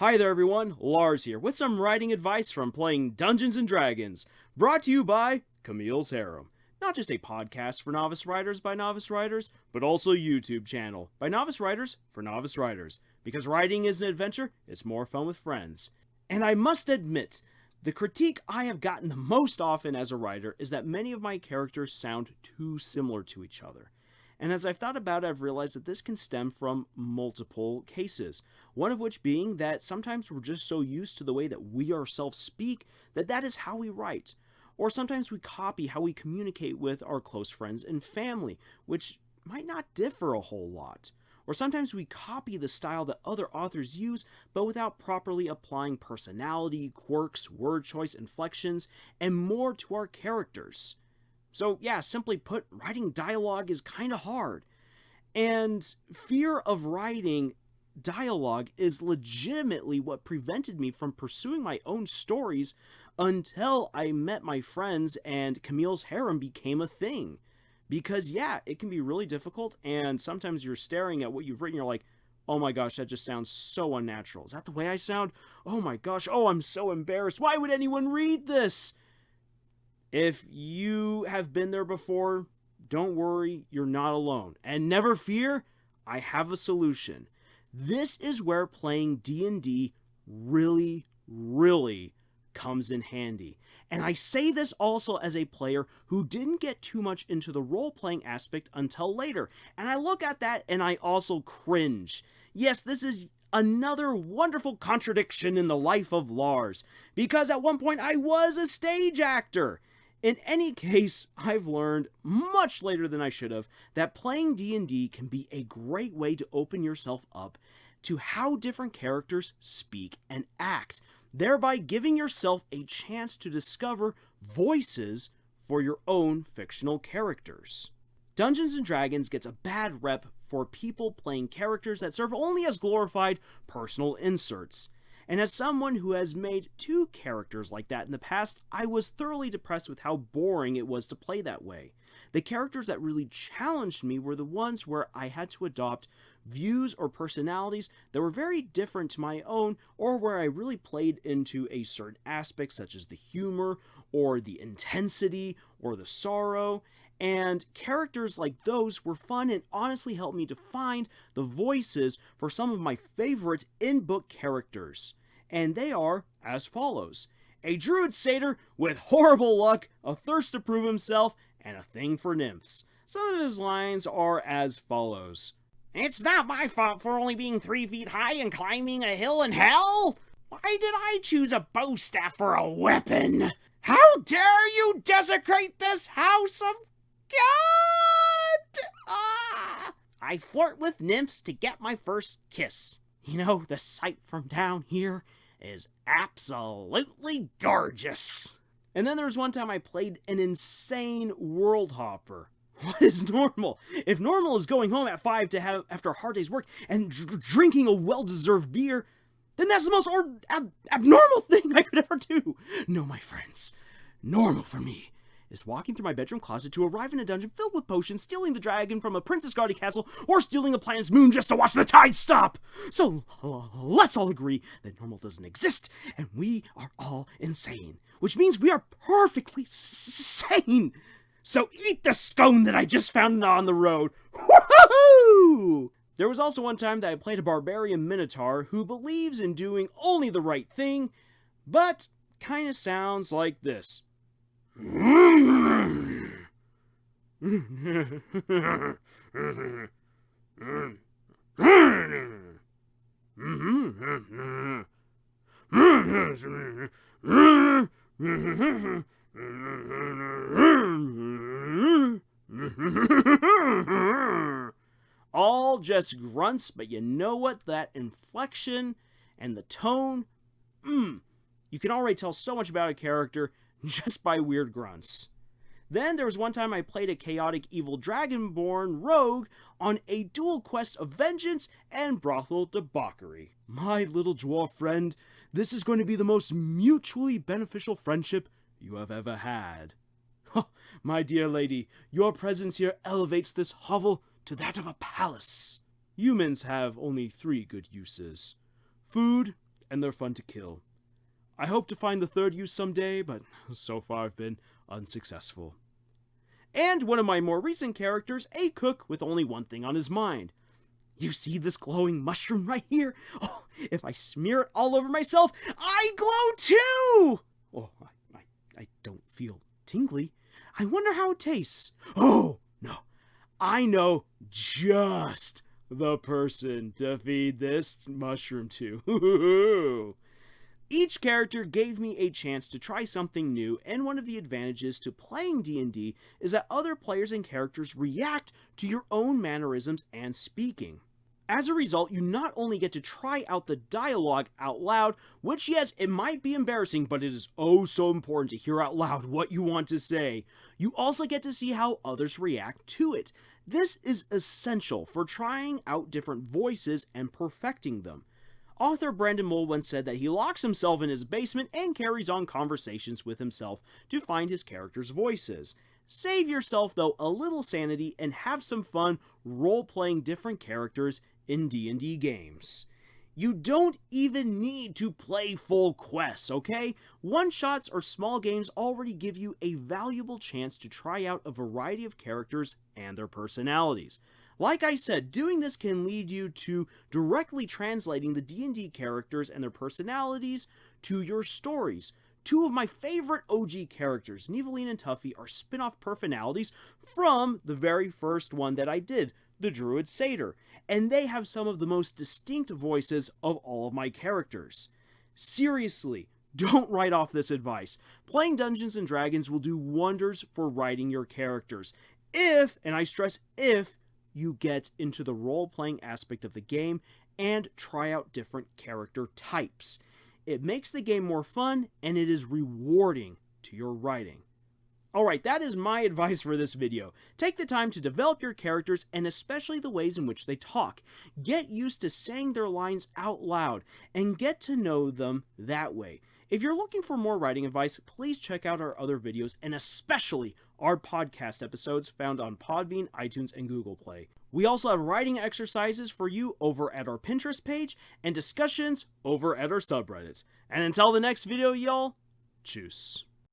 Hi there everyone, Lars here, with some writing advice from playing Dungeons & Dragons, brought to you by Camille's Harem. Not just a podcast for novice writers by novice writers, but also a YouTube channel by novice writers for novice writers. Because writing is an adventure, it's more fun with friends. And I must admit, the critique I have gotten the most often as a writer is that many of my characters sound too similar to each other. And as I've thought about it, I've realized that this can stem from multiple cases. One of which being that sometimes we're just so used to the way that we ourselves speak that is how we write. Or sometimes we copy how we communicate with our close friends and family, which might not differ a whole lot. Or sometimes we copy the style that other authors use, but without properly applying personality, quirks, word choice, inflections, and more to our characters. So yeah, simply put, writing dialogue is kind of hard. And fear of writing dialogue is legitimately what prevented me from pursuing my own stories until I met my friends and Camille's Harem became a thing. Because yeah, it can be really difficult, and sometimes you're staring at what you've written, you're like, oh my gosh, that just sounds so unnatural. Is that the way I sound? Oh my gosh, oh, I'm so embarrassed. Why would anyone read this? If you have been there before, don't worry, you're not alone. And never fear, I have a solution. This is where playing D&D really comes in handy. And I say this also as a player who didn't get too much into the role-playing aspect until later. And I look at that and I also cringe. Yes, this is another wonderful contradiction in the life of Lars, because at one point I was a stage actor. In any case, I've learned, much later than I should have, that playing D&D can be a great way to open yourself up to how different characters speak and act, thereby giving yourself a chance to discover voices for your own fictional characters. Dungeons & Dragons gets a bad rep for people playing characters that serve only as glorified personal inserts. And as someone who has made 2 characters like that in the past, I was thoroughly depressed with how boring it was to play that way. The characters that really challenged me were the ones where I had to adopt views or personalities that were very different to my own, or where I really played into a certain aspect such as the humor, or the intensity, or the sorrow. And characters like those were fun and honestly helped me to find the voices for some of my favorite in-book characters. And they are as follows: a druid satyr with horrible luck, a thirst to prove himself, and a thing for nymphs. Some of his lines are as follows: "It's not my fault for only being 3 feet high and climbing a hill in hell. Why did I choose a bow staff for a weapon? How dare you desecrate this house of God! I flirt with nymphs to get my first kiss. You know, the sight from down here is absolutely gorgeous." And then there was one time I played an insane world hopper. What is normal? If normal is going home at 5 to have after a hard day's work and drinking a well-deserved beer, then that's the most abnormal thing I could ever do. No, my friends, normal for me is walking through my bedroom closet to arrive in a dungeon filled with potions, stealing the dragon from a Princess Guardian castle, or stealing a planet's moon just to watch the tide stop. So let's all agree that normal doesn't exist, and we are all insane, which means we are perfectly sane. So eat the scone that I just found on the road. Woohoo! There was also one time that I played a barbarian minotaur who believes in doing only the right thing, but kind of sounds like this. All just grunts, but you know what? That inflection and the tone, you can already tell so much about a character just by weird grunts. Then there was one time I played a chaotic evil dragonborn rogue on a dual quest of vengeance and brothel debauchery. My little dwarf friend, this is going to be the most mutually beneficial friendship you have ever had. My dear lady, your presence here elevates this hovel to that of a palace. Humans have only 3 good uses: food, and they're fun to kill. I hope to find the third use someday, but so far I've been unsuccessful. And one of my more recent characters, a cook with only one thing on his mind. You see this glowing mushroom right here? Oh, if I smear it all over myself, I glow too! Oh, I don't feel tingly. I wonder how it tastes. Oh, no. I know just the person to feed this mushroom to. Each character gave me a chance to try something new, and one of the advantages to playing D&D is that other players and characters react to your own mannerisms and speaking. As a result, you not only get to try out the dialogue out loud, which yes, it might be embarrassing, but it is oh so important to hear out loud what you want to say. You also get to see how others react to it. This is essential for trying out different voices and perfecting them. Author Brandon Mull once said that he locks himself in his basement and carries on conversations with himself to find his characters' voices. Save yourself, though, a little sanity and have some fun role-playing different characters in D&D games. You don't even need to play full quests, okay? One-shots or small games already give you a valuable chance to try out a variety of characters and their personalities. Like I said, doing this can lead you to directly translating the D&D characters and their personalities to your stories. Two of my favorite OG characters, Nivaline and Tuffy, are spin-off personalities from the very first one that I did, the Druid Satyr, and they have some of the most distinct voices of all of my characters. Seriously, don't write off this advice. Playing Dungeons & Dragons will do wonders for writing your characters. If, and I stress if, you get into the role-playing aspect of the game and try out different character types. It makes the game more fun, and it is rewarding to your writing. Alright, that is my advice for this video. Take the time to develop your characters, and especially the ways in which they talk. Get used to saying their lines out loud, and get to know them that way. If you're looking for more writing advice, please check out our other videos, and especially our podcast episodes found on Podbean, iTunes, and Google Play. We also have writing exercises for you over at our Pinterest page, and discussions over at our subreddits. And until the next video, y'all, tschüss.